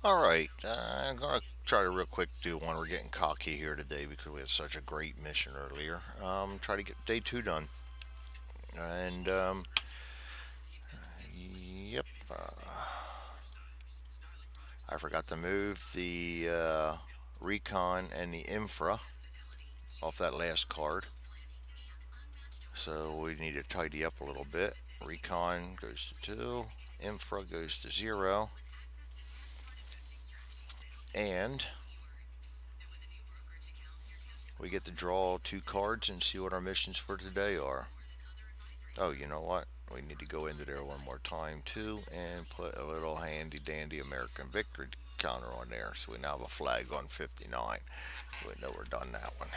Alright, I'm going to try to real quick do one. We're getting cocky here today because we had such a great mission earlier. Try to get day 2 done. And, yep, I forgot to move the recon and the infra off that last card. So we need to tidy up a little bit. Recon goes to 2, infra goes to 0, and we get to draw 2 cards and see what our missions for today are. Oh, you know what? We need to go into there one more time too and put a little handy dandy American victory counter on there. So we now have a flag on 59. We know we're done that one.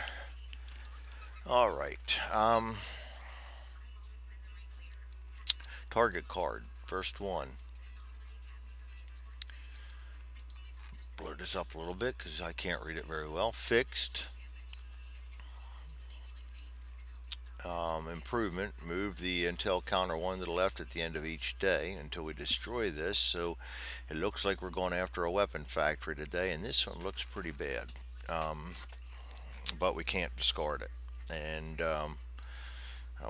All right. Target card. First one. Blur this up a little bit because I can't read it very well. Fixed. Improvement. Move the intel counter 1 to the left at the end of each day until we destroy this. So it looks like we're going after a weapon factory today, and this one looks pretty bad. But we can't discard it. And I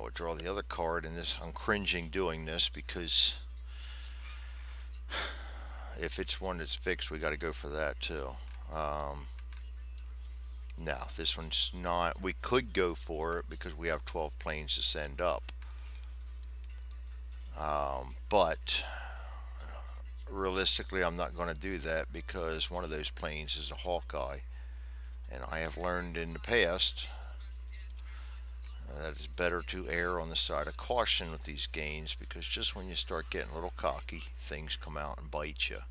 would draw the other card, and this I'm cringing doing this because if it's one that's fixed, we got to go for that too. Now, this one's not. We could go for it because we have 12 planes to send up. But realistically, I'm not going to do that because one of those planes is a Hawkeye. And I have learned in the past that it's better to err on the side of caution with these gains because just when you start getting a little cocky, things come out and bite you.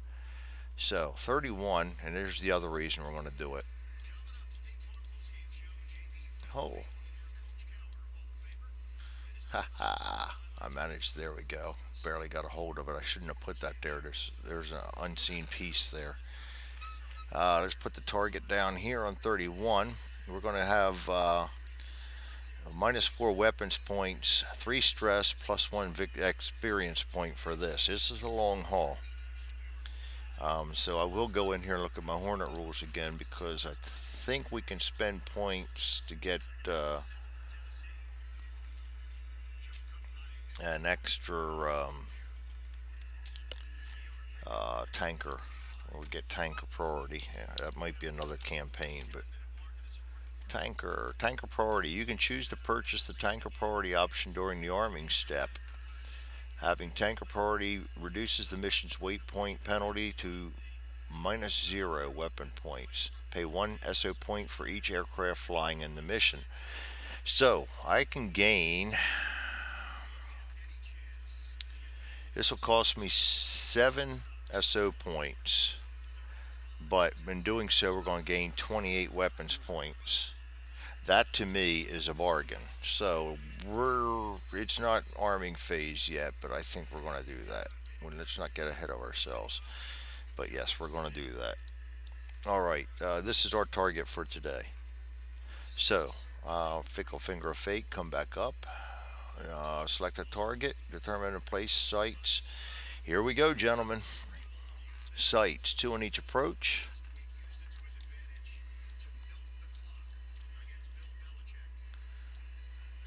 So 31, and there's the other reason we're going to do it. Oh, ha ha! I managed. There we go. Barely got a hold of it. I shouldn't have put that there. There's an unseen piece there. Let's put the target down here on 31. We're going to have -4 weapons points, 3 stress, +1 experience point for this. This is a long haul. So I will go in here and look at my Hornet rules again because I think we can spend points to get an extra tanker. We get tanker priority. Yeah, that might be another campaign, but tanker priority. You can choose to purchase the tanker priority option during the arming step. Having tanker priority reduces the mission's weight point penalty to -0 weapon points. Pay 1 SO point for each aircraft flying in the mission. So I can gain. This will cost me 7 SO points, but in doing so, we're going to gain 28 weapons points. That to me is a bargain. So it's not arming phase yet, but I think we're going to do that. Well, let's not get ahead of ourselves. But yes, we're going to do that. All right, this is our target for today. So, Fickle Finger of Fate, come back up. Select a target, determine and place sights. Here we go, gentlemen. Sights, 2 on each approach.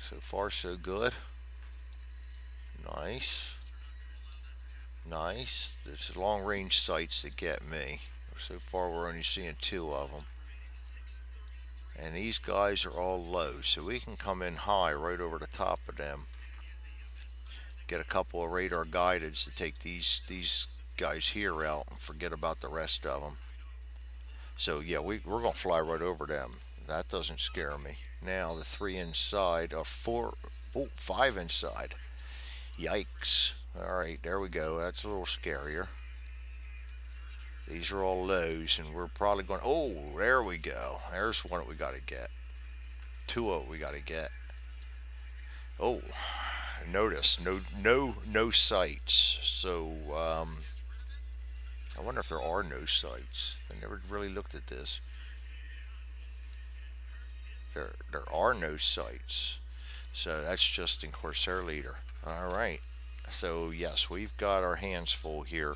So far, so good. Nice. Nice. It's long range sights that get me. So far, we're only seeing 2 of them. And these guys are all low, so we can come in high right over the top of them. Get a couple of radar guideds to take these guys here out and forget about the rest of them. So yeah, we're going to fly right over them. That doesn't scare me. Now the 3 inside, 5 inside. Yikes. Alright, there we go. That's a little scarier. These are all lows, and we're probably going, oh, there we go. There's one that we got to get. 2 of we got to get. Oh, notice, no sights. So, I wonder if there are no sights. I never really looked at this. There are no sights. So that's just in Corsair Leader. All right. So yes, we've got our hands full here.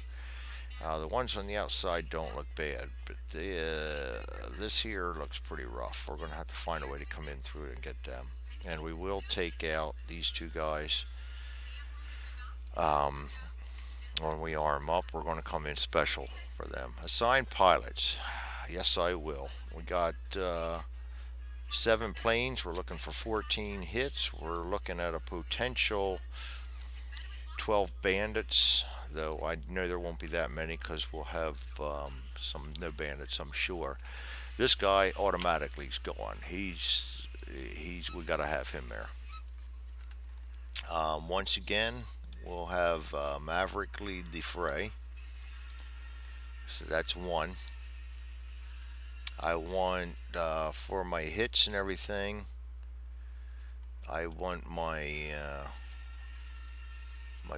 The ones on the outside don't look bad, but this here looks pretty rough. We're going to have to find a way to come in through it and get them. And we will take out these two guys. When we arm up, we're going to come in special for them. Assign pilots. Yes, I will. We got 7 planes. We're looking for 14 hits. We're looking at a potential 12 bandits, though I know there won't be that many because we'll have some no bandits, I'm sure. This guy automatically is gone. We got to have him there. Once again, we'll have Maverick lead the fray. So that's one. I want for my hits and everything. I want my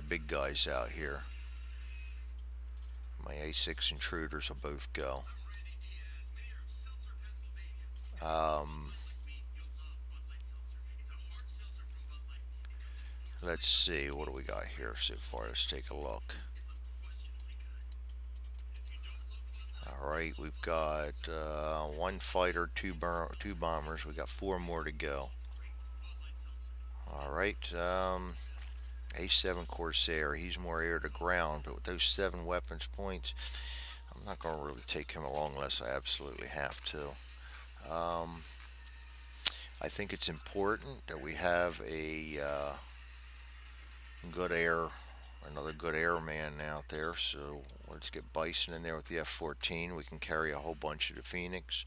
big guys out here. My A6 intruders will both go. Let's see, what do we got here so far? Let's take a look. Alright, we've got 1 fighter, 2 bombers. We got 4 more to go. Alright, A7 Corsair. He's more air to ground, but with those 7 weapons points, I'm not going to really take him along unless I absolutely have to. I think it's important that we have a another good airman out there. So let's get Bison in there with the F-14. We can carry a whole bunch of the Phoenix.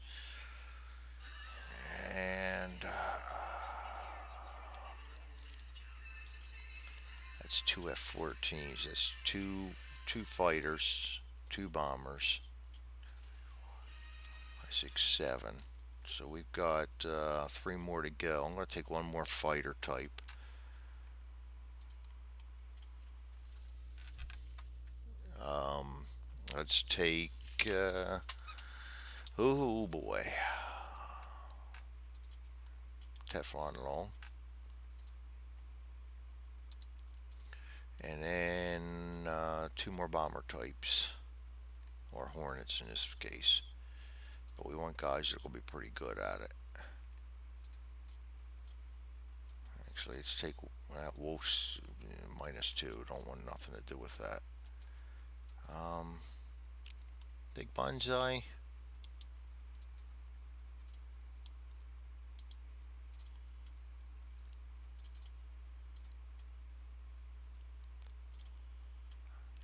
And that's 2 F-14s. That's two fighters, 2 bombers. 6, 7. So we've got 3 more to go. I'm going to take 1 more fighter type. Let's take, oh boy, Teflon Long. And then 2 more bomber types, or Hornets in this case. But we want guys that will be pretty good at it. Actually, let's take that Wolf's -2. Don't want nothing to do with that. Big Bonsai.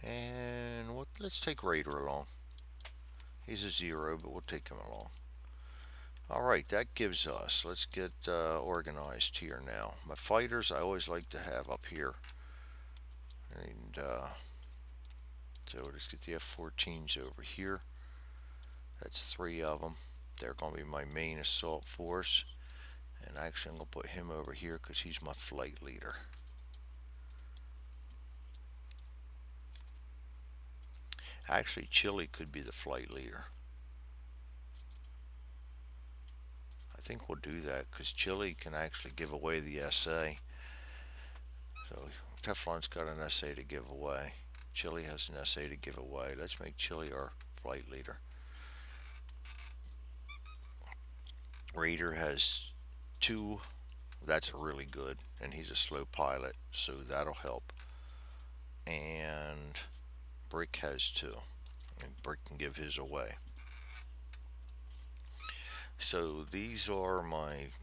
And let's take Raider along. He's a 0, but we'll take him along. Alright, that gives us, let's get organized here now. My fighters I always like to have up here. And so let's get the F-14s over here. That's 3 of them. They're going to be my main assault force. And actually I'm going to put him over here because he's my flight leader. Actually, Chile could be the flight leader. I think we'll do that because Chile can actually give away the SA. So Teflon's got an SA to give away. Chile has an SA to give away. Let's make Chile our flight leader. Raider has 2. That's really good, and he's a slow pilot, so that'll help. And Brick has 2, and Brick can give his away. So these are my.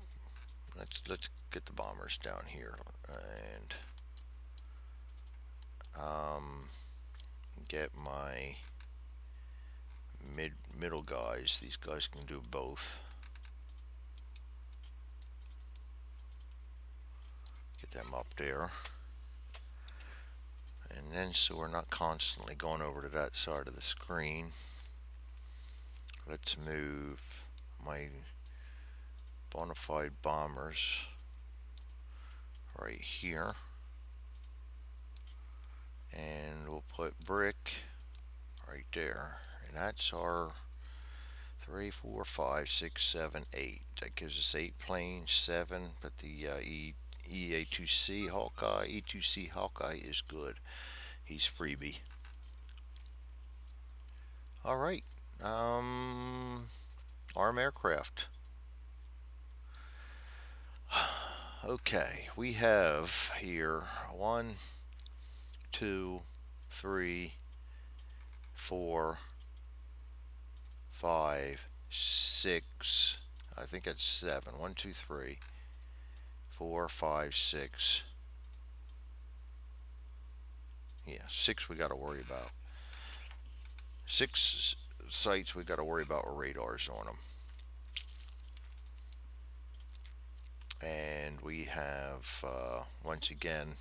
Let's get the bombers down here and get my middle guys. These guys can do both. Get them up there. And then so we're not constantly going over to that side of the screen, let's move my bona fide bombers right here. And we'll put Brick right there. And that's our 3, 4, 5, 6, 7, 8. That gives us 8 planes, 7, but the EA2C Hawkeye, E2C Hawkeye is good. He's freebie. All right. Arm aircraft. Okay, we have here one, two, three, four, five, six. I think it's seven. One, two, three, four, five, six. Yeah, six we got to worry about. Six sites we got to worry about with radars on them. And we have, once again,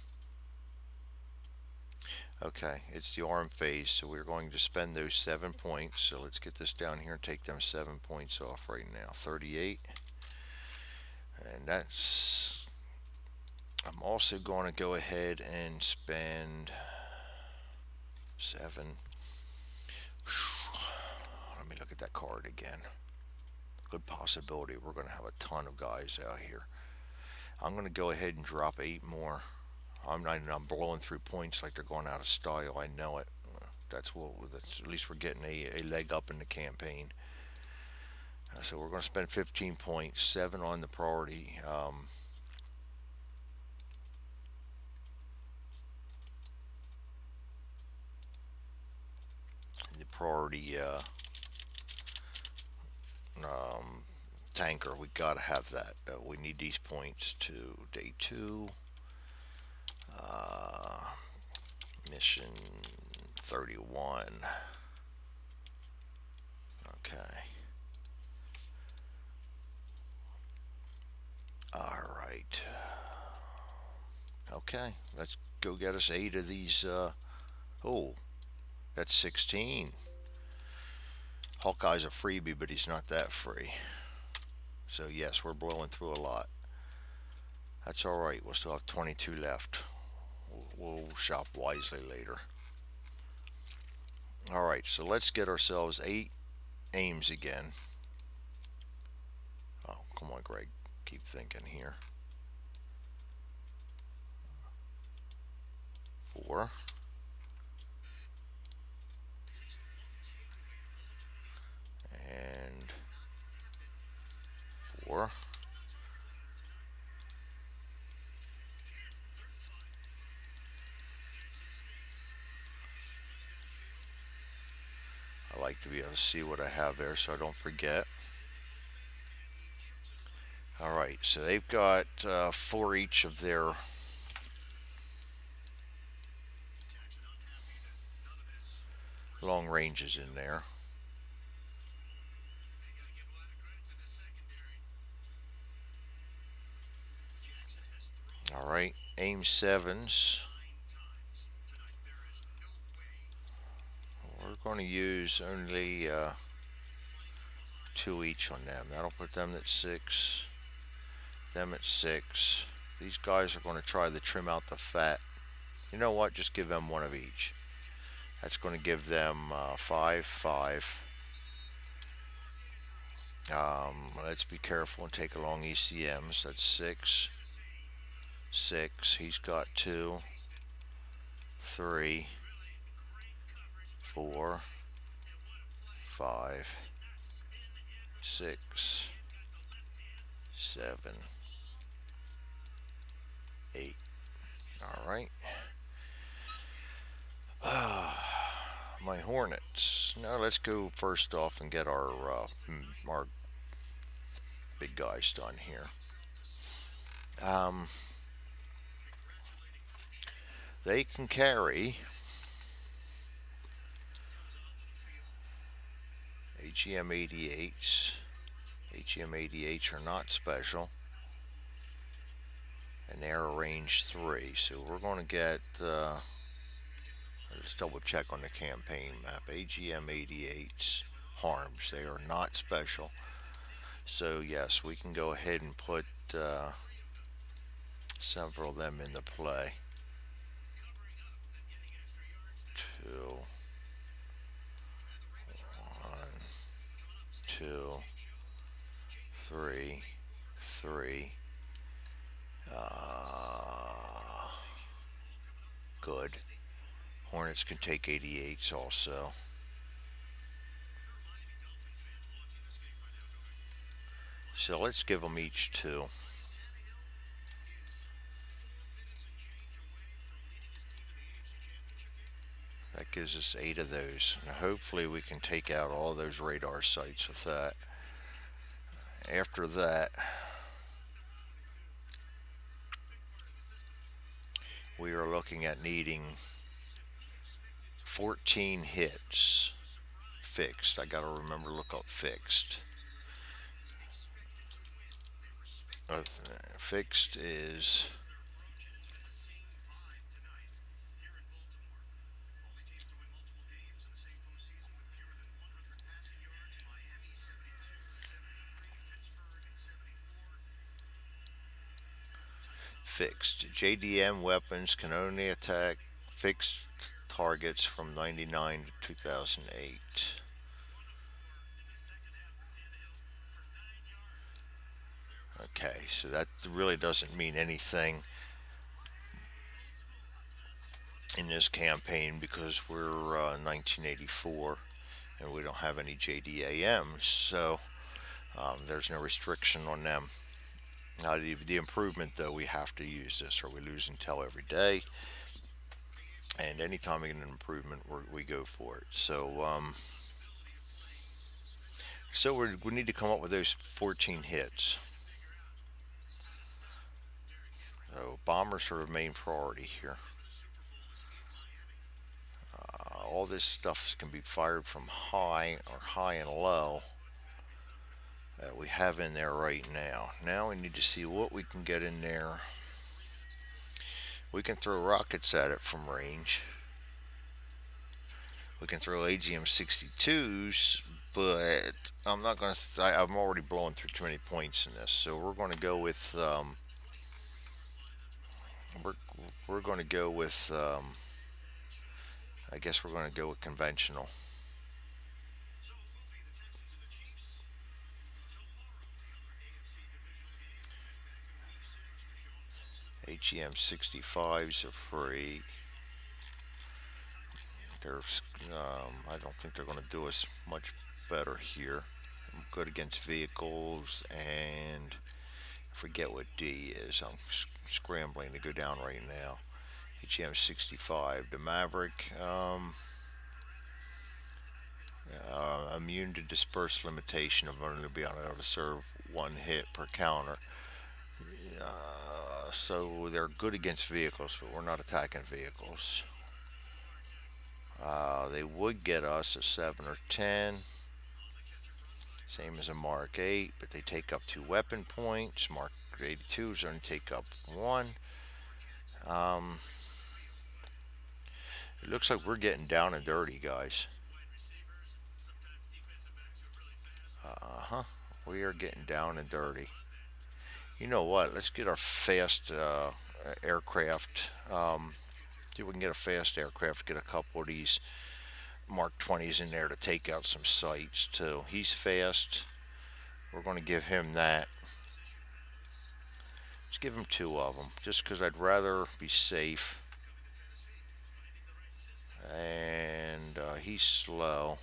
okay, it's the arm phase, so we're going to spend those 7 points. So let's get this down here and take them 7 points off right now. 38. And that's, I'm also going to go ahead and spend 7. Let me look at that card again. Good possibility we're going to have a ton of guys out here. I'm going to go ahead and drop 8 more. I'm blowing through points like they're going out of style. I know it. That's at least we're getting a leg up in the campaign. So we're going to spend 15 points, 7 on the priority. The priority tanker. We got to have that. We need these points to day 2. Mission 31. Okay. All right. Okay, let's go get us 8 of these. Oh, that's 16. Hawkeye's a freebie, but he's not that free. So yes, we're blowing through a lot. That's all right. We'll still have 22 left. We'll shop wisely later. All right, so let's get ourselves 8 aims again. Oh, come on, Greg. Keep thinking here. 4. And 4. I like to be able to see what I have there so I don't forget. All right, so they've got 4 each of their long ranges in there. All right, aim 7s. We're going to use only 2 each on them. That'll put them at 6, them at 6. These guys are going to try to trim out the fat. You know what? Just give them 1 of each. That's going to give them 5, 5. Let's be careful and take along ECMs. That's 6, 6. He's got 2, 3, 4, 5, 6, 7, 8. All right. My Hornets. Now let's go first off and get our big guys done here. They can carry AGM 88s. AGM 88s are not special, and they're a range 3. So we're going to get. Let's double check on the campaign map. AGM 88s harms. They are not special. So yes, we can go ahead and put several of them into play. 2, 1, 2, 3, 3. Good. Hornets can take 88s also. So let's give them each 2. That gives us 8 of those. And hopefully we can take out all those radar sites with that. After that, we are looking at needing 14 hits fixed. I gotta remember to look up fixed. Fixed is fixed. JDM weapons can only attack fixed targets from 99 to 2008. Okay, so that really doesn't mean anything in this campaign because we're 1984 and we don't have any JDAMs, so there's no restriction on them. The improvement, though, we have to use this or we lose intel every day, and anytime we get an improvement, we go for it. So we need to come up with those 14 hits. So bombers are the main priority here. All this stuff can be fired from high or high and low that we have in there right now. Now we need to see what we can get in there. We can throw rockets at it from range. We can throw AGM-62s, but I'm not going to. I'm already blowing through too many points in this, so we're going to go with. We're going to go with. I guess we're going to go with conventional. AGM-65s are free. I don't think they're going to do us much better here. I'm good against vehicles, and I forget what D is. I'm scrambling to go down right now. AGM-65, the Maverick, immune to disperse limitation of only being able to serve 1 hit per counter. So they're good against vehicles, but we're not attacking vehicles. They would get us a 7 or 10, same as a Mark 8, but they take up 2 weapon points. Mark 82s only take up 1. It looks like we're getting down and dirty, guys. We are getting down and dirty. You know what? Let's get our fast aircraft. See if we can get a fast aircraft, get a couple of these Mark 20s in there to take out some sites too. He's fast. We're going to give him that. Let's give him 2 of them, just because I'd rather be safe. And he's slow.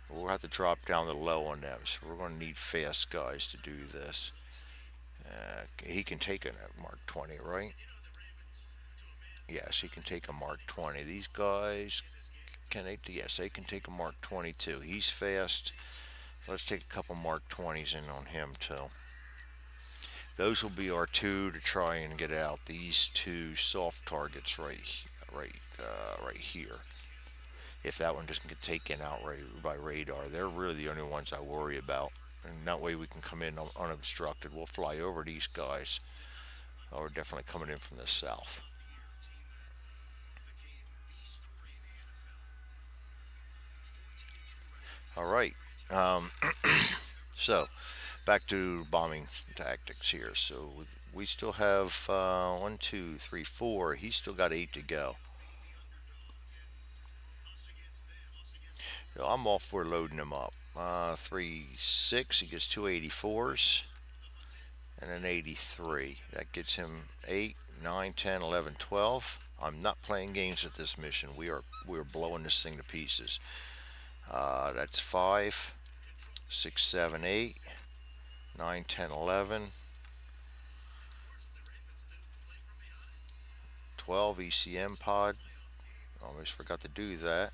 We'll have to drop down the low on them, so we're going to need fast guys to do this. He can take a Mark 20, right? Yes, he can take a Mark 20. These guys, can they? Yes, they can take a Mark 22. He's fast. Let's take a couple Mark 20s in on him too. Those will be our 2 to try and get out these 2 soft targets right here. If that one doesn't get taken out by radar, they're really the only ones I worry about. And that way we can come in unobstructed. We'll fly over these guys. Oh, we're definitely coming in from the south. All right. So back to bombing tactics here. So we still have 1, 2, 3, 4. He's still got 8 to go. So I'm all for loading him up. 3, 6. He gets 2 84s and an 83. That gets him 8, 9, 10, 11, 12. I'm not playing games with this mission. We're blowing this thing to pieces. That's 5. 6, 7, 8, 9, 10, 11, 12 ECM pod. Almost forgot to do that.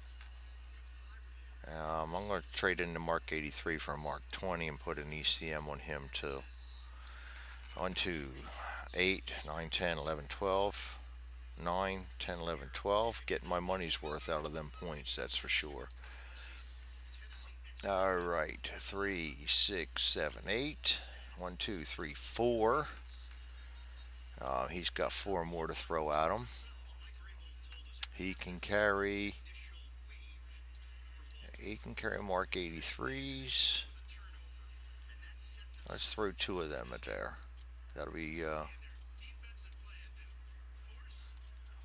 I'm going to trade in the Mark 83 for a Mark 20 and put an ECM on him too. 1, 2, 8, 9, 10, 11, 12, 9, 10, 11, 12. Getting my money's worth out of them points, that's for sure. Alright, 3, 6, 7, 8. 1, 2, 3, 4. He's got 4 more to throw at him. He can carry Mark 83s. Let's throw 2 of them at there. That'll be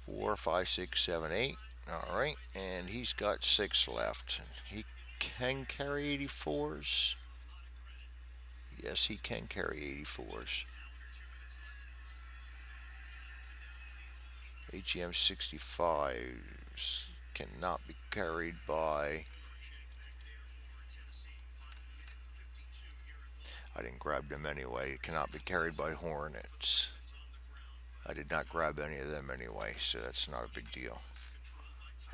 4, 5, 6, 7, 8. Alright, and he's got 6 left. He can carry 84s. Yes, he can carry 84s. AGM 65s cannot be carried by... I didn't grab them anyway. It cannot be carried by Hornets. I did not grab any of them anyway, so that's not a big deal.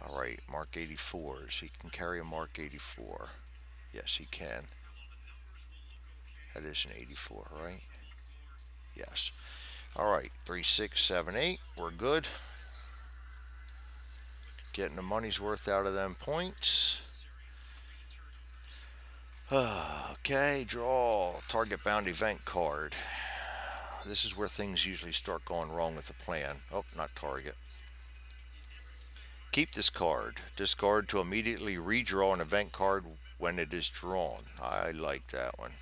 Alright, Mark 84s. He can carry a Mark 84. Yes, he can. That is an 84, right? Yes. Alright, 3, 6, 7, 8. We're good. Getting the money's worth out of them points. Okay, draw target bound event card. This is where things usually start going wrong with the plan. Oh, not target. Keep this card. Discard to immediately redraw an event card when it is drawn. I like that one.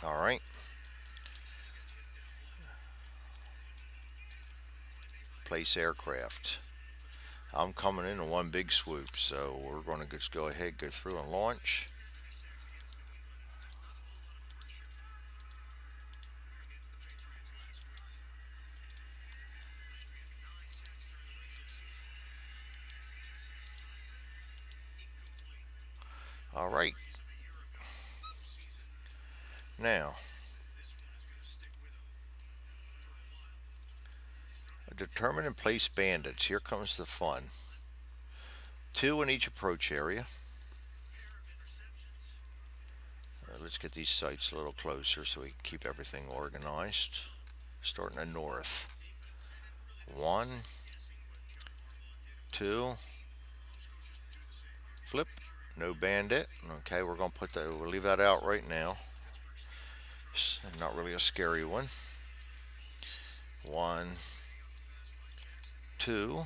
Alright. Place aircraft. I'm coming in one big swoop, so we're going to just go ahead, go through and launch. Alright. Now, determine and place bandits. Here comes the fun. 2 in each approach area. Let's get these sites a little closer so we can keep everything organized. Starting in the north. 1, 2, flip, no bandit. Okay, we're going to put that, we'll leave that out right now. Not really a scary one. 1, 2,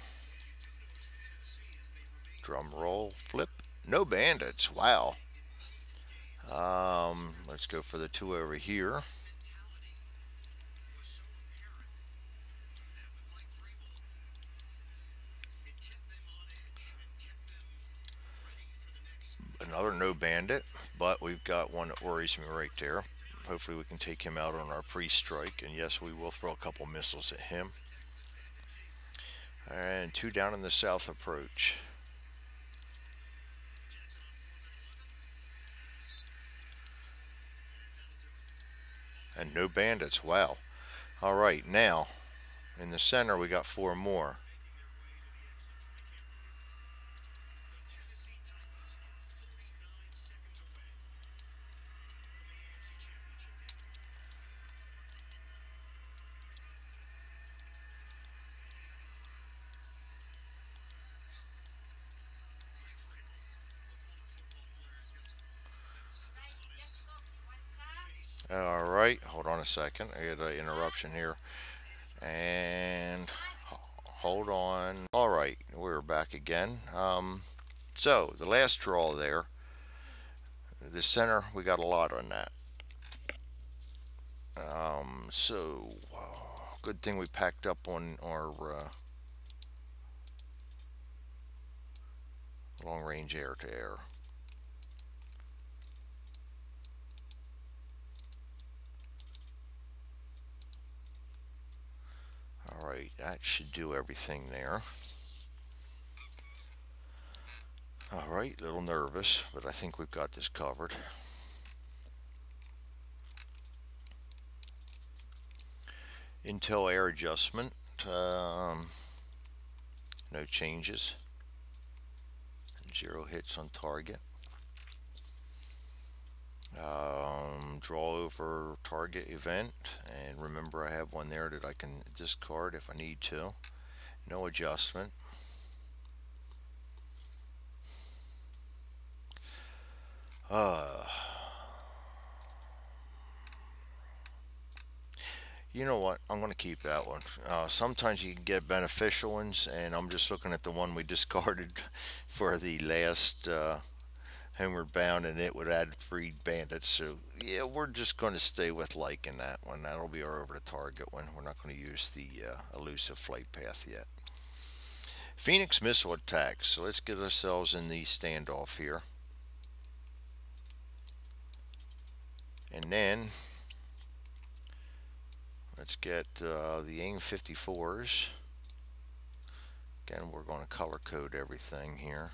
drum roll, flip, no bandits. Wow. Let's go for the 2 over here. Another no bandit, but we've got one that worries me right there. Hopefully we can take him out on our pre-strike, and yes, we will throw a couple missiles at him. And 2 down in the south approach. And no bandits. Wow. Alright, now in the center we got 4 more. Alright, hold on a second. I got an interruption here. And hold on. Alright, we're back again. So, the last draw there, the center, we got a lot on that. So, good thing we packed up on our long-range air-to-air. Alright, Alright, that should do everything there. Alright, a little nervous, but I think we've got this covered. Intel air adjustment, no changes. 0 hits on target. Draw over target event, and remember I have one there that I can discard if I need to. No adjustment. You know what? I'm going to keep that one. Sometimes you can get beneficial ones, and I'm just looking at the one we discarded for the last Homeward Bound, and it would add 3 bandits. So yeah, we're just going to stay with liking that one. That'll be our over the target one. We're not going to use the elusive flight path yet. Phoenix missile attacks. So let's get ourselves in the standoff here. And then let's get the AIM 54s. Again, we're going to color code everything here.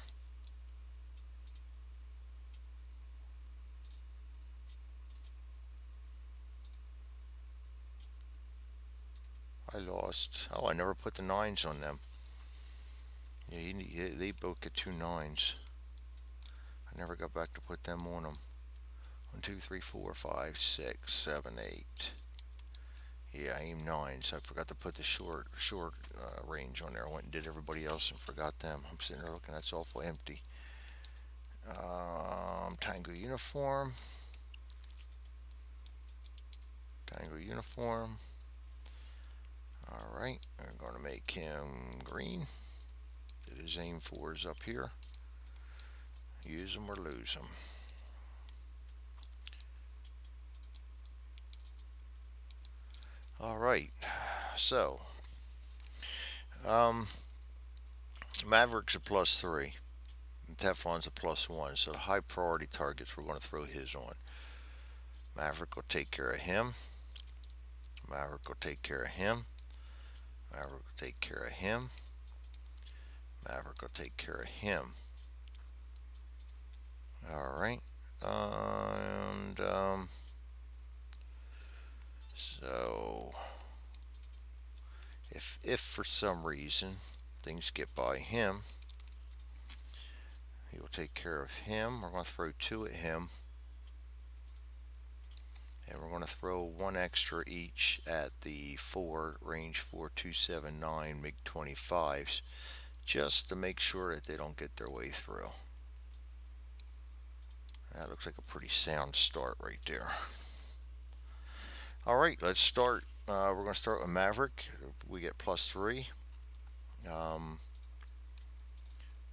I lost. Oh, I never put the 9s on them. Yeah, they both get 2 9s. I never got back to put them on them. 1, 2, 3, 4, 5, 6, 7, 8. Yeah, AIM 9s. I forgot to put the short range on there. I went and did everybody else and forgot them. I'm sitting there looking, that's awful empty. Tango uniform. Tango uniform. Alright, I'm going to make him green. Get his AIM 4s up here. Use them or lose them. Alright, so Maverick's a +3. Teflon's a +1, so the high priority targets we're going to throw his on. Maverick will take care of him. Maverick will take care of him. Maverick will take care of him. Maverick will take care of him. Alright, and so if for some reason things get by him, he will take care of him. We're going to throw 2 at him, and we're going to throw 1 extra each at the 4 range 4279 MiG-25s, just to make sure that they don't get their way through. That looks like a pretty sound start right there. Alright, let's start. We're going to start with Maverick. We get +3.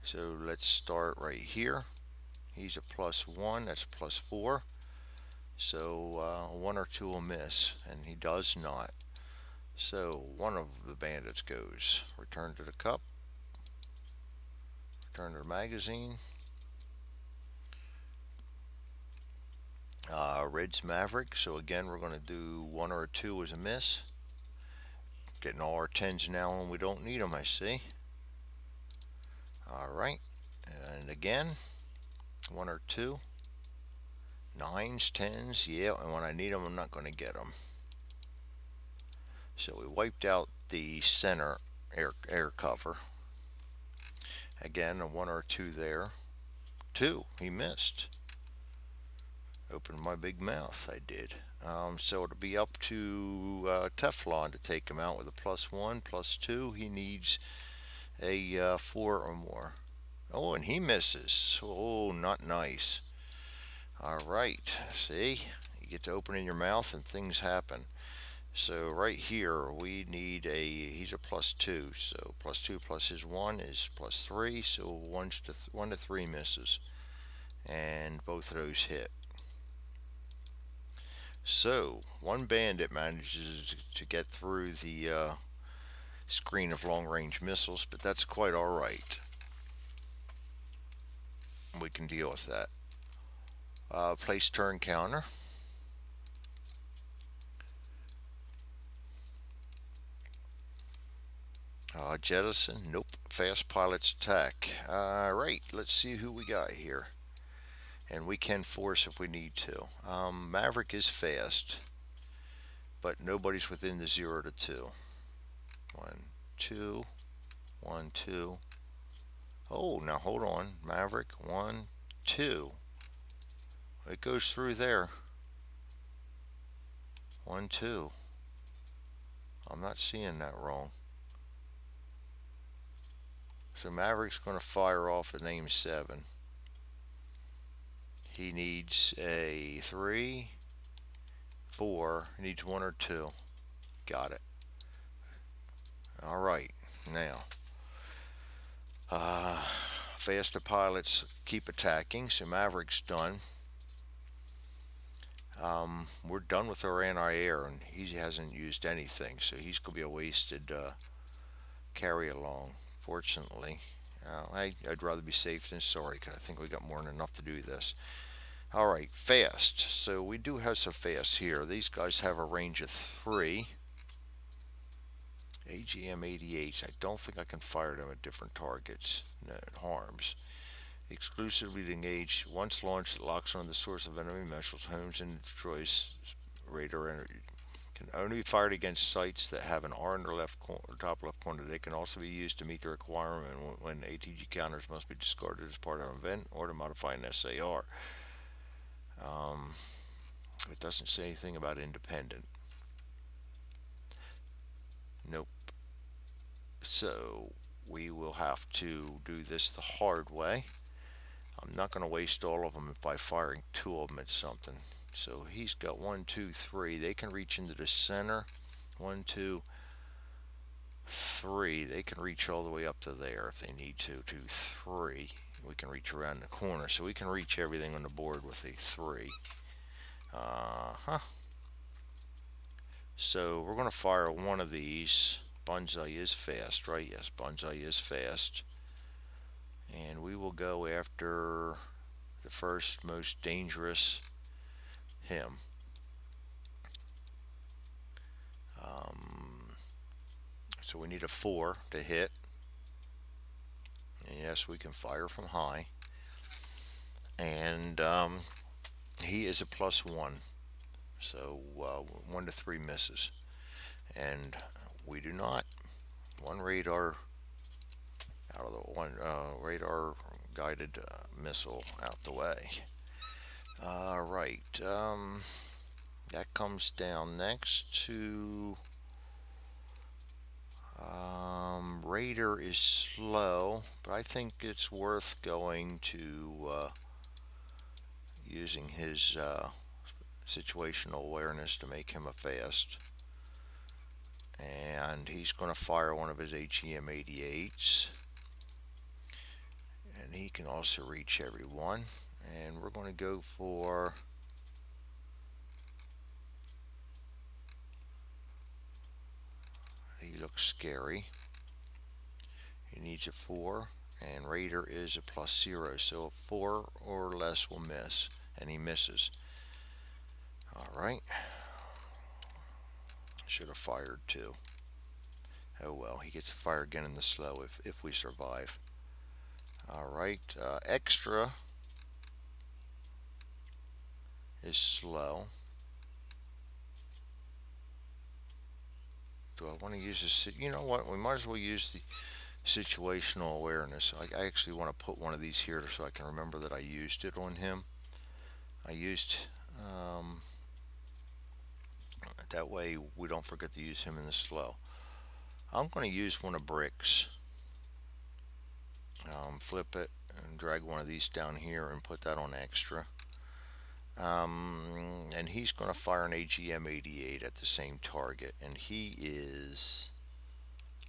So let's start right here. He's a +1. That's +4. So 1 or 2 will miss, and he does not. So one of the bandits goes. Return to the cup. Return to the magazine. Red's Maverick. So again, we're going to do 1 or 2 as a miss. Getting all our 10s now, and we don't need them, I see. Alright, and again, 1 or 2. 9s, 10s, yeah, and when I need them, I'm not going to get them. So we wiped out the center air cover. Again, a 1 or 2 there. 2, he missed. Opened my big mouth, I did. So it'll be up to Teflon to take him out with a +1, +2. He needs a 4 or more. Oh, and he misses. Oh, not nice. Alright, see? You get to open in your mouth and things happen. So right here we need he's a +2. So +2 plus his 1 is +3. So 1 to 3 misses. And both of those hit. So one bandit manages to get through the screen of long-range missiles, but that's quite alright. We can deal with that. Place turn counter. Jettison, nope. Fast pilots attack. Alright, let's see who we got here. And we can force if we need to. Maverick is fast, but nobody's within the 0 to 2. 1, 2, 1, 2. Oh, now hold on. Maverick, 1, 2. It goes through there. 1, 2. I'm not seeing that wrong. So Maverick's going to fire off at aim 7. He needs a 3, 4. He needs 1 or 2. Got it. Alright, now faster pilots keep attacking, so Maverick's done. We're done with our anti-air, and he hasn't used anything, so he's going to be a wasted carry along, fortunately. I'd rather be safe than sorry, because I think we got more than enough to do this. Alright, fast. So we do have some fast here. These guys have a range of 3. AGM-88s. I don't think I can fire them at different targets. No, it harms. Exclusively to engage. Once launched, it locks on the source of enemy missiles, homes, and destroys radar energy. Can only be fired against sites that have an R in their top left corner. They can also be used to meet the requirement when ATG counters must be discarded as part of an event or to modify an SAR. It doesn't say anything about independent. Nope. So we will have to do this the hard way. I'm not going to waste all of them by firing 2 of them at something. So he's got 1, 2, 3. They can reach into the center. 1, 2, 3. They can reach all the way up to there if they need to. 2, 3. We can reach around the corner. So we can reach everything on the board with a 3. So we're going to fire one of these. Banzai is fast, right? Yes, Banzai is fast. And we will go after the first most dangerous, him. So we need a 4 to hit. And yes, we can fire from high. And he is a +1. So 1 to 3 misses. And we do not. One radar out of the one radar guided missile out the way. Right. That comes down next to Raider is slow, but I think it's worth going to using his situational awareness to make him a fast. And he's going to fire one of his AGM-88s. And he can also reach everyone. And we're going to go for he looks scary. He needs a 4, and Raider is a +0, so a 4 or less will miss, and he misses. Alright. Should have fired 2. Oh well, he gets to fire again in the slow if we survive. Alright, extra is slow. Do I want to use this? You know what? We might as well use the situational awareness. I actually want to put one of these here so I can remember that I used it on him. I used that way we don't forget to use him in the slow. I'm going to use one of bricks. Flip it and drag one of these down here and put that on extra. And he's going to fire an AGM-88 at the same target, and he is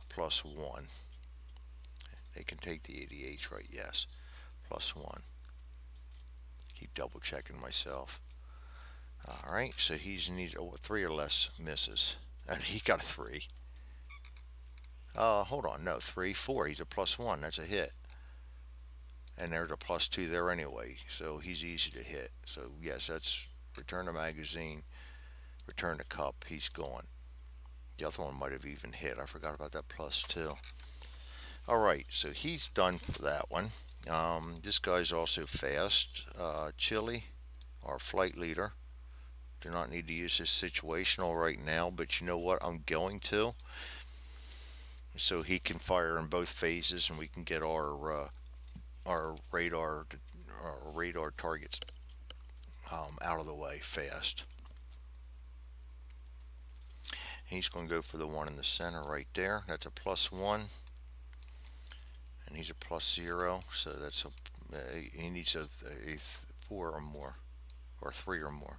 +1. They can take the 88s, right? Yes, +1. Keep double checking myself. Alright, so he's needs 3 or less misses, and he got a 3. Hold on, no, 3, 4. He's a +1. That's a hit. And there's a +2 there anyway, so he's easy to hit. So yes, that's return the magazine, return the cup. He's gone. The other one might have even hit. I forgot about that +2. Alright, so he's done for that one. This guy's also fast. Chili, our flight leader. Do not need to use his situational right now, but you know what? I'm going to. So he can fire in both phases and we can get our radar targets out of the way fast. He's going to go for the one in the center right there. That's a +1. And he's a +0. So that's he needs a 4 or more. Or 3 or more.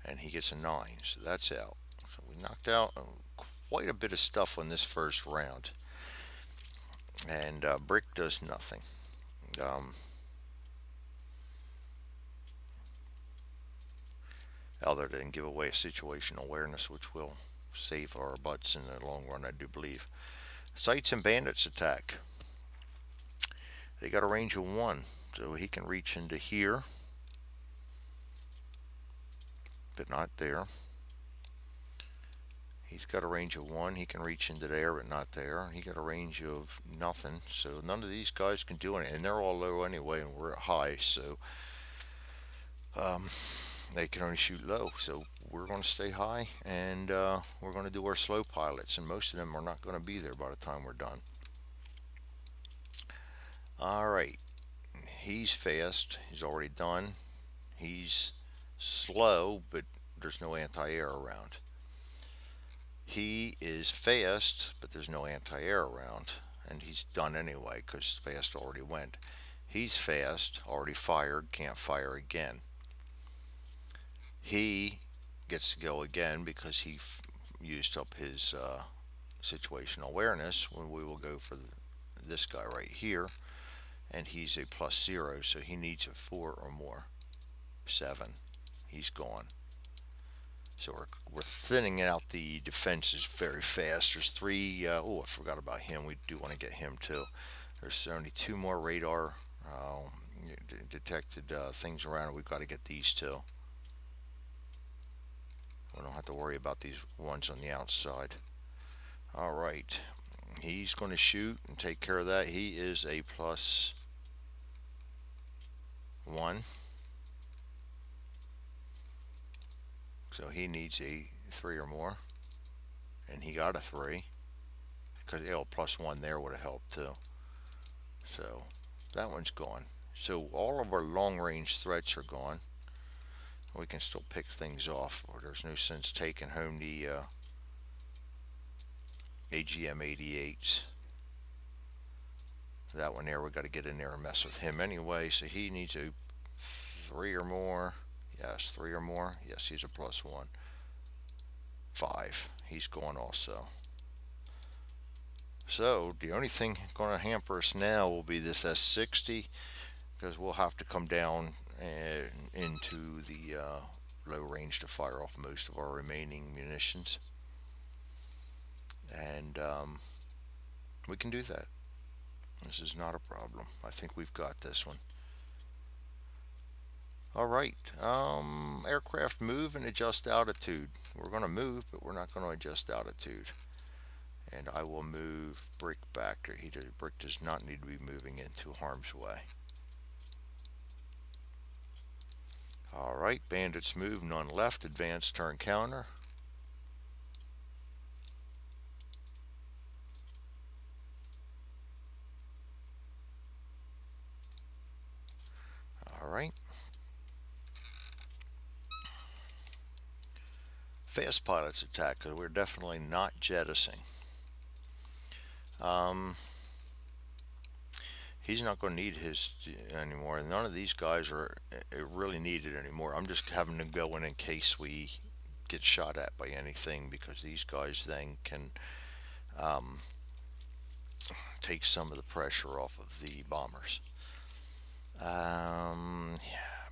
And he gets a 9. So that's out. So we knocked out quite a bit of stuff on this first round. And Brick does nothing. Other than give away a situational awareness, which will save our butts in the long run, I do believe. Sights and bandits attack. They got a range of 1, so he can reach into here, but not there. He's got a range of 1. He can reach into there, but not there. He got a range of nothing, so none of these guys can do anything. And they're all low anyway, and we're at high, so they can only shoot low. So we're going to stay high, and we're going to do our slow pilots, and most of them are not going to be there by the time we're done. Alright, he's fast. He's already done. He's slow, but there's no anti-air around. He is fast, but there's no anti-air around, and he's done anyway because fast already went. He's fast, already fired, can't fire again. He gets to go again because he used up his situational awareness. When we will go for this guy right here, and he's a +0, so he needs a 4 or more. 7. He's gone. So we're thinning out the defenses very fast. There's 3. Oh, I forgot about him. We do want to get him too. There's only 2 more radar detected things around. We've got to get these 2. We don't have to worry about these ones on the outside. All right, he's going to shoot and take care of that. He is a +1. So he needs a 3 or more, and he got a 3 because +1 there would have helped too. So that one's gone. So all of our long-range threats are gone. We can still pick things off, or there's no sense taking home the AGM-88s. That one there, we got to get in there and mess with him anyway. So he needs a 3 or more. Yes, 3 or more. Yes, he's a +1. 5. He's gone also. So the only thing going to hamper us now will be this S60, because we'll have to come down into the low range to fire off most of our remaining munitions. And we can do that. This is not a problem. I think we've got this one. Alright, aircraft move and adjust altitude. We're going to move, but we're not going to adjust altitude. And I will move Brick back. Brick does not need to be moving into harm's way. Alright, bandits move, none left, advance, turn counter. Alright. Fast pilots attack, because we're definitely not jettisoning. He's not going to need his anymore. None of these guys are really needed anymore. I'm just having to go in case we get shot at by anything, because these guys then can take some of the pressure off of the bombers.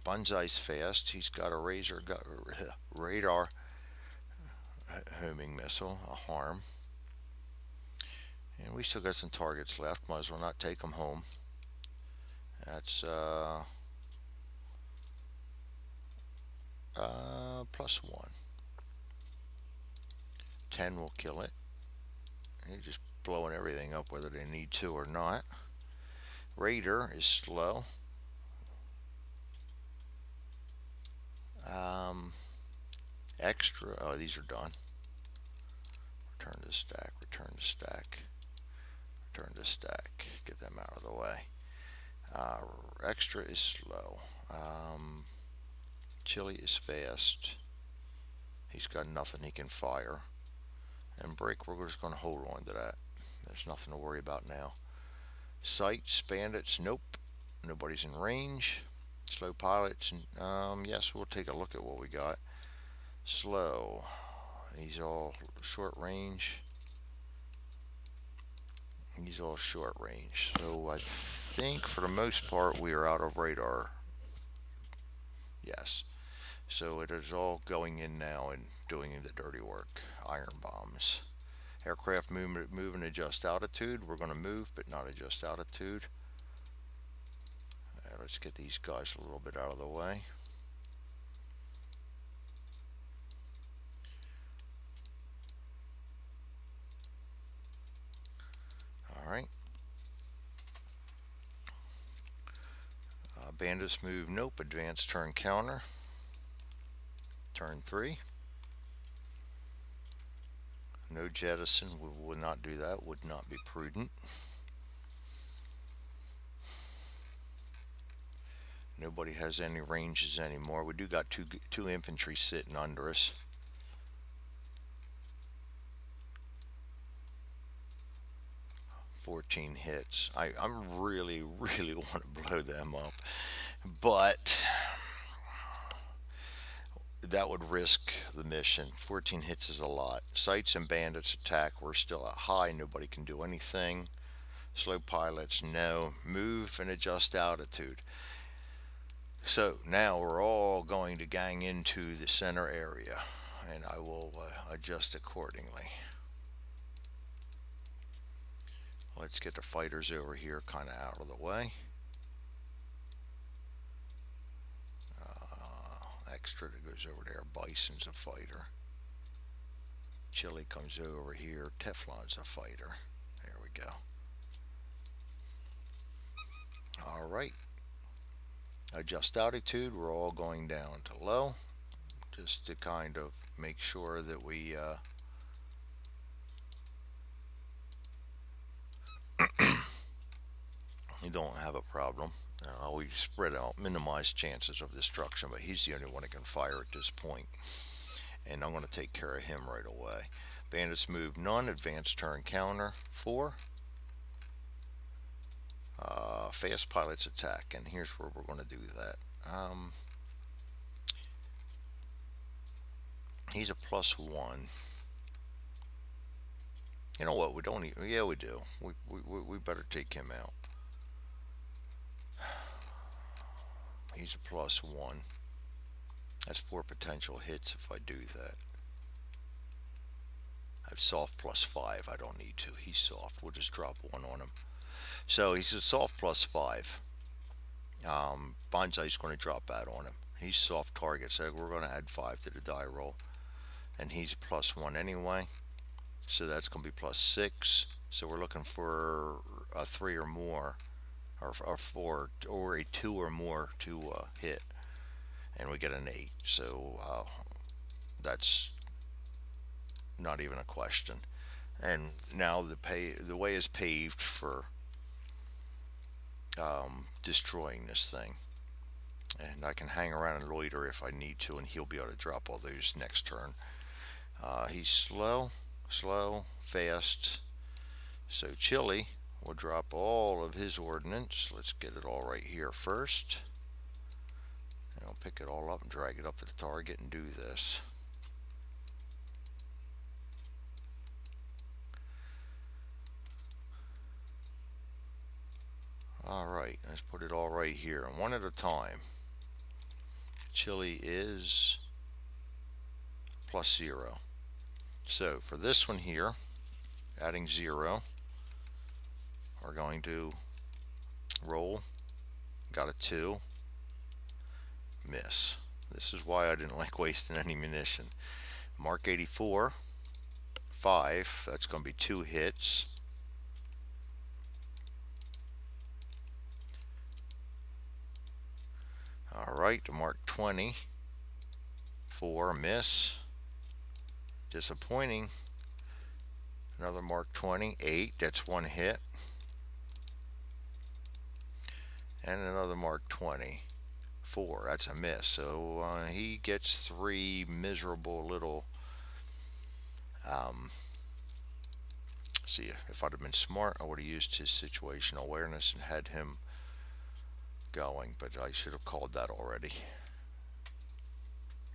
Banzai's fast. He's got a radar homing missile, a harm. And we still got some targets left. Might as well not take them home. That's +1. 10 will kill it. They're just blowing everything up whether they need to or not. Raider is slow. Extra, oh, these are done. Return to stack, return to stack, return to stack. Get them out of the way. Extra is slow. Chili is fast. He's got nothing he can fire. And break, we're just going to hold on to that. There's nothing to worry about now. Sights, bandits, nope. Nobody's in range. Slow pilots, yes, we'll take a look at what we got. Slow. He's all short range. He's all short range. So I think for the most part we are out of radar. Yes. So it is all going in now and doing the dirty work. Iron bombs. Aircraft move and adjust altitude. We're going to move but not adjust altitude. Let's get these guys a little bit out of the way. Alright. Bandits move, nope. Advance turn counter. Turn 3. No jettison, we would not do that, would not be prudent. Nobody has any ranges anymore. We do got two infantry sitting under us. $14 hits. I'm really want to blow them up, but that would risk the mission. 14 hits is a lot. Sights and bandits attack. We're still at high. Nobody can do anything. Slow pilots, no. Move and adjust altitude. So now we're all going to gang into the center area, and I will adjust accordingly. Let's get the fighters over here kind of out of the way. Extra that goes over there. Bison's a fighter. Chili comes over here. Teflon's a fighter. There we go. All right. Adjust altitude. We're all going down to low, just to kind of make sure that we you don't have a problem. We spread out, minimize chances of destruction, but he's the only one that can fire at this point, and I'm going to take care of him right away. Bandits move none. Advanced turn counter 4. Fast pilots attack, and here's where we're going to do that. He's a +1. You know what? We don't even, yeah, we do. We better take him out. He's a +1. That's 4 potential hits if I do that. I have soft +5. I don't need to. He's soft. We'll just drop 1 on him. So he's a soft +5. Bonsai's going to drop that on him. He's soft target, so we're going to add 5 to the die roll. And he's +1 anyway. So that's going to be +6. So we're looking for a 3 or more, or 4, or a 2 or more to hit. And we get an 8. So that's not even a question. And now the way is paved for destroying this thing, and I can hang around and loiter if I need to, and he'll be able to drop all those next turn. He's slow, fast, so Chili will drop all of his ordnance. Let's get it all right here first, and I'll pick it all up and drag it up to the target and do this. Alright, let's put it all right here, and one at a time. Chili is +0. So for this one here, adding 0, we're going to roll. Got a 2. Miss. This is why I didn't like wasting any munition. Mark 84. 5. That's going to be 2 hits. Alright, to mark 20. 4, miss. Disappointing. Another mark 20. 8, that's 1 hit. And another mark 20. 4, that's a miss. So he gets 3 miserable little see, if I'd have been smart, I would have used his situational awareness and had him going, but I should have called that already.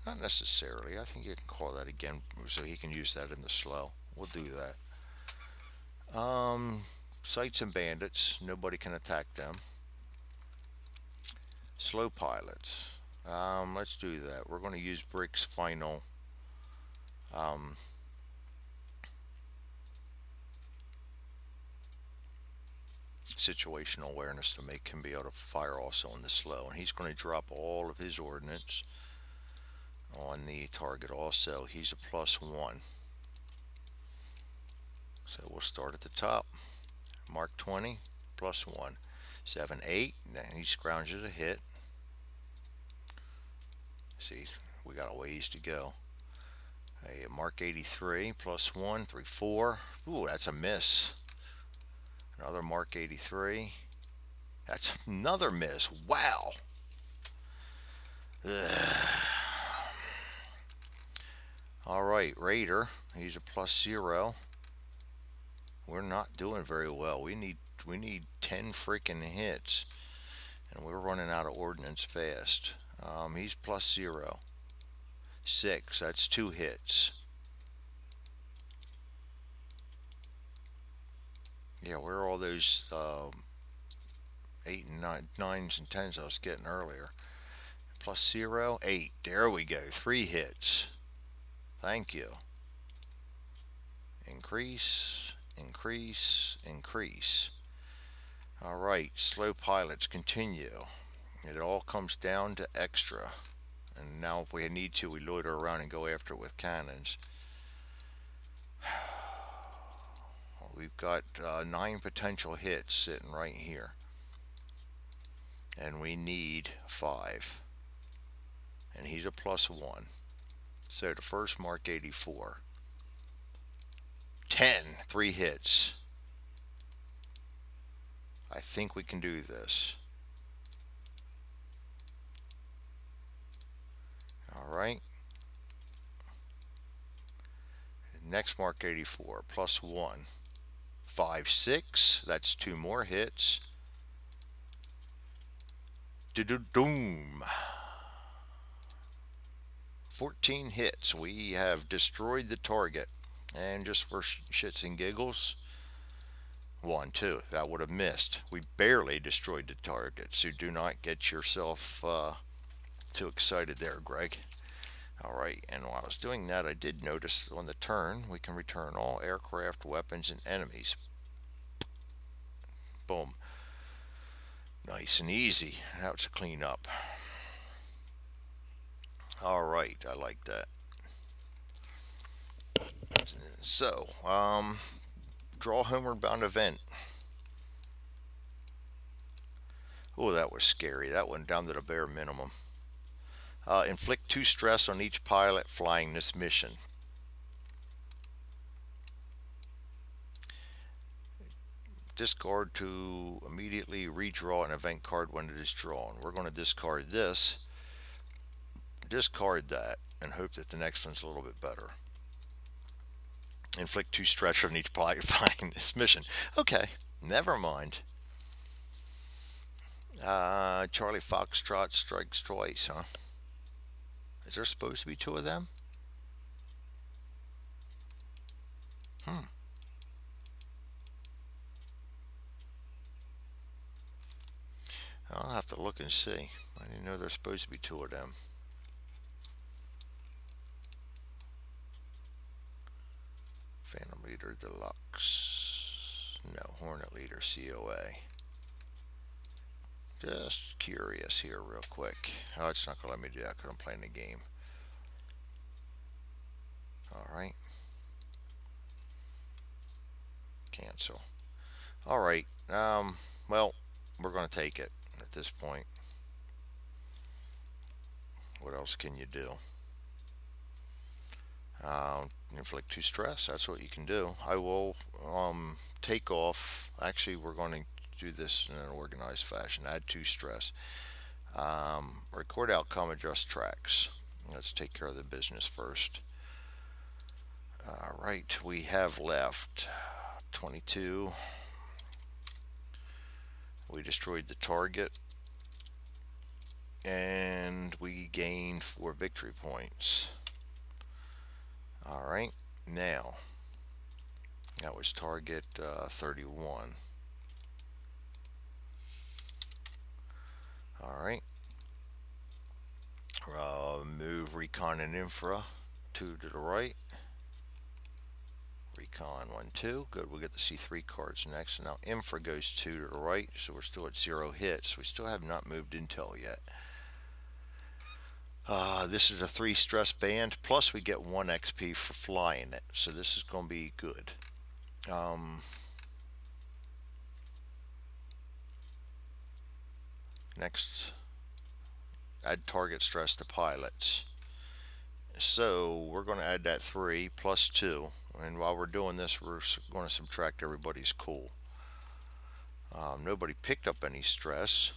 Not necessarily. I think you can call that again so he can use that in the slow. We'll do that. Sights and bandits, nobody can attack them. Slow pilots, let's do that. We're going to use Brick's final situational awareness to make him be able to fire also in the slow, and he's going to drop all of his ordnance on the target also. He's a +1, so we'll start at the top. Mark 20, +1. 7, 8, and he scrounges a hit. See, we got a ways to go. A mark 83, +1, 3, 4. Ooh, that's a miss. Another mark 83. That's another miss. Wow. Alright, Raider. He's a +0. We're not doing very well. We need 10 freaking hits, and we're running out of ordnance fast. He's +0. 6, that's 2 hits. Yeah, where are all those 8 and 9s and 10s I was getting earlier? +0, 8. There we go. 3 hits. Thank you. Increase, increase, increase. Alright, slow pilots, continue. It all comes down to extra. And now if we need to, we loiter around and go after it with cannons. We've got 9 potential hits sitting right here. And we need 5. And he's a +1. So the first mark 84. 10, 3 hits. I think we can do this. Alright. Next mark 84, +1. 5, 6. That's 2 more hits. Doom. 14 hits. We have destroyed the target. And just for shits and giggles, 1, 2. That would have missed. We barely destroyed the target, so do not get yourself too excited there, Greg. Alright, and while I was doing that, I did notice on the turn we can return all aircraft, weapons, and enemies. Boom. Nice and easy. Now it's a clean up. Alright, I like that. So, draw Homeward Bound event. Oh, that was scary. That went down to the bare minimum. Inflict 2 stress on each pilot flying this mission. Discard to immediately redraw an event card when it is drawn. We're going to discard this, discard that, and hope that the next one's a little bit better. Inflict 2 stress on each pilot flying this mission. Okay, never mind. Charlie Foxtrot strikes twice, huh? Is there supposed to be 2 of them? I'll have to look and see. I didn't know there's supposed to be 2 of them. Phantom Leader Deluxe. No, Hornet Leader COA. Just curious here real quick. Oh, it's not going to let me do that because I'm playing the game. Alright. Cancel. Alright, well, we're going to take it at this point. What else can you do? Inflict 2 stress, that's what you can do. I will take off. Actually, we're going to do this in an organized fashion. Add 2 stress. Record outcome, adjust tracks. Let's take care of the business first. Alright, we have left 22. We destroyed the target, and we gained 4 victory points. Alright, now that was target 31. Alright, move recon and infra 2 to the right. Recon 1, 2. Good, we'll get the C3 cards next. Now infra goes 2 to the right, so we're still at 0 hits. We still have not moved intel yet. This is a 3 stress band, plus we get 1 XP for flying it, so this is going to be good. Next, add target stress to pilots. So we're going to add that 3 plus 2, and while we're doing this, we're going to subtract everybody's cool. Nobody picked up any stress.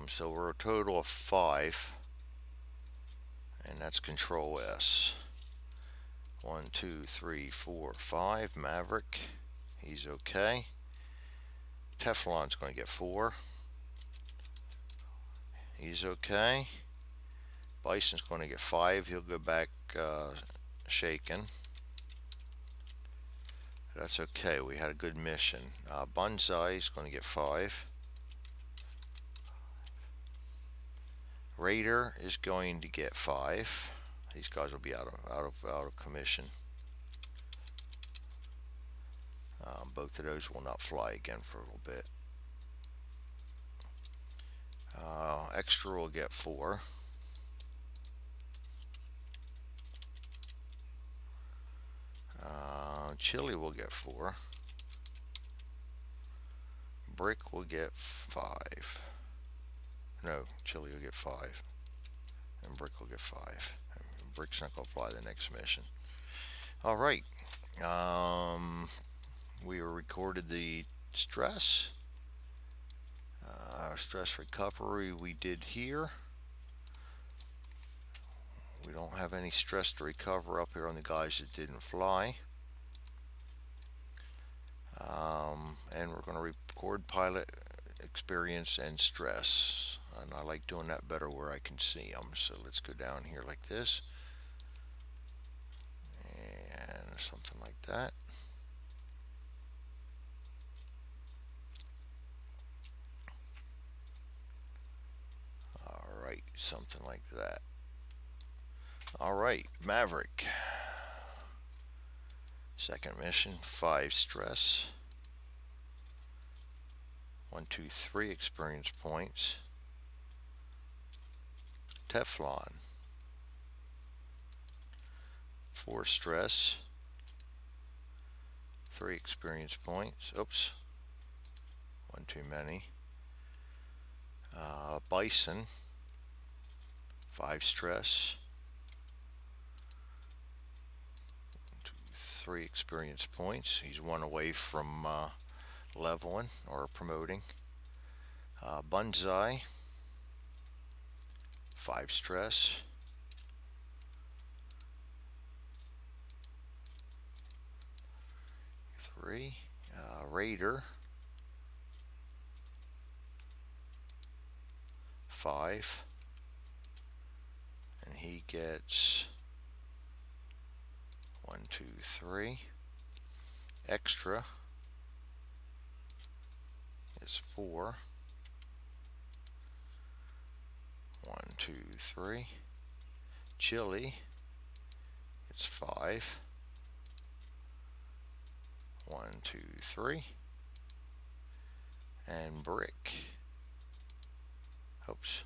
So we're a total of 5, and that's Control S. 1, 2, 3, 4, 5. Maverick, he's okay. Teflon's going to get 4. He's okay. Bison's going to get 5. He'll go back shaken. That's okay. We had a good mission. Bunzai's going to get 5. Raider is going to get 5. These guys will be out of commission. Both of those will not fly again for a little bit. Extra will get 4. Chili will get 4. Brick will get 5. No, Chili will get 5. And Brick will get 5. And Brick's not going to fly the next mission. Alright. We recorded the stress. Stress recovery we did here. We don't have any stress to recover up here on the guys that didn't fly. And we're going to record pilot experience and stress, and I like doing that better where I can see them. So let's go down here like this, and something like that. Alright, something like that. Alright, Maverick. Second mission, 5 stress. 1, 2, 3 experience points. Teflon. 4 stress. 3 experience points. Oops. 1 too many. Bison. 5 stress. 1, 2, 3 experience points. He's 1 away from leveling or promoting. Bunzai, 5 stress. 3. Raider, 5, and he gets 1, 2, 3. Extra is 4. 1, 2, 3. Chili, it's 5. 1, 2, 3. And Brick, oops,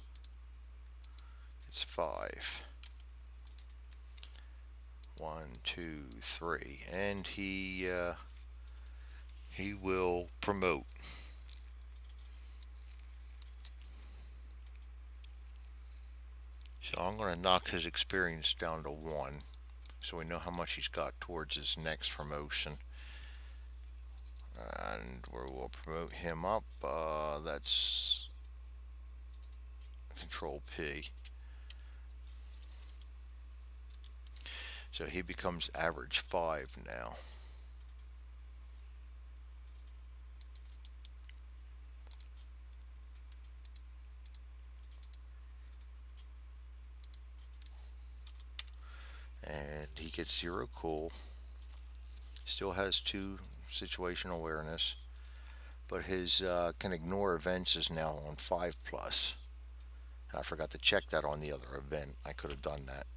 it's 5. 1, 2, 3, and he will promote. So I'm going to knock his experience down to 1, so we know how much he's got towards his next promotion. And we will promote him up. That's Control P. So he becomes average 5 now. And he gets 0 cool. Still has 2 situational awareness, but his can ignore events is now on 5+. I forgot to check that on the other event. I could have done that,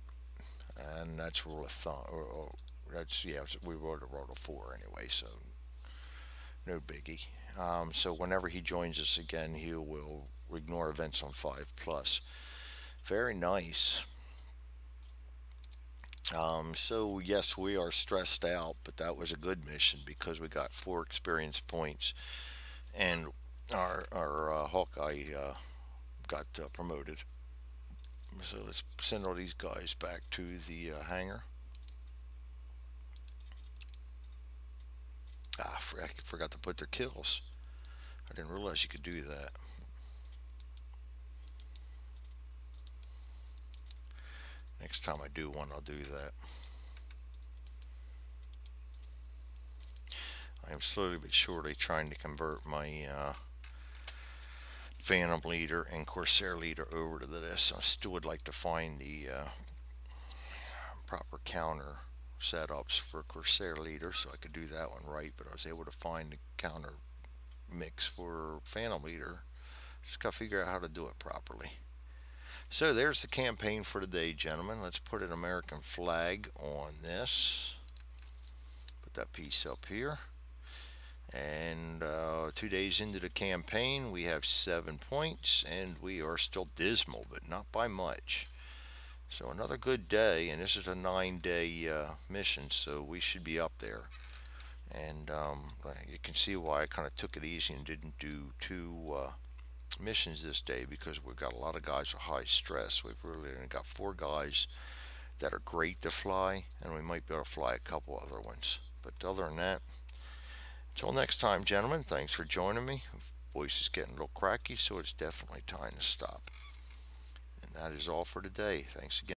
and that's rule of thumb. Or that's, yeah, we wrote a 4 anyway, so no biggie. So whenever he joins us again, he will ignore events on 5+. Very nice. So yes, we are stressed out, but that was a good mission because we got 4 experience points, and our Hawkeye got promoted. So let's send all these guys back to the hangar. I forgot to put their kills. I didn't realize you could do that. Next time I do one, I'll do that. I am slowly but surely trying to convert my Phantom leader and Corsair leader over to this. I still would like to find the proper counter setups for Corsair leader so I could do that one right, but I was able to find the counter mix for Phantom leader. Just gotta figure out how to do it properly. So there's the campaign for today, gentlemen. Let's put an American flag on this. Put that piece up here. And 2 days into the campaign, we have 7 points, and we are still dismal, but not by much. So another good day, and this is a 9-day mission, so we should be up there. And you can see why I kind of took it easy and didn't do 2 missions this day, because we've got a lot of guys with high stress. We've really only got 4 guys that are great to fly, and we might be able to fly a couple other ones. But other than that, until next time, gentlemen, thanks for joining me. Voice is getting a little cracky, so it's definitely time to stop. And that is all for today. Thanks again.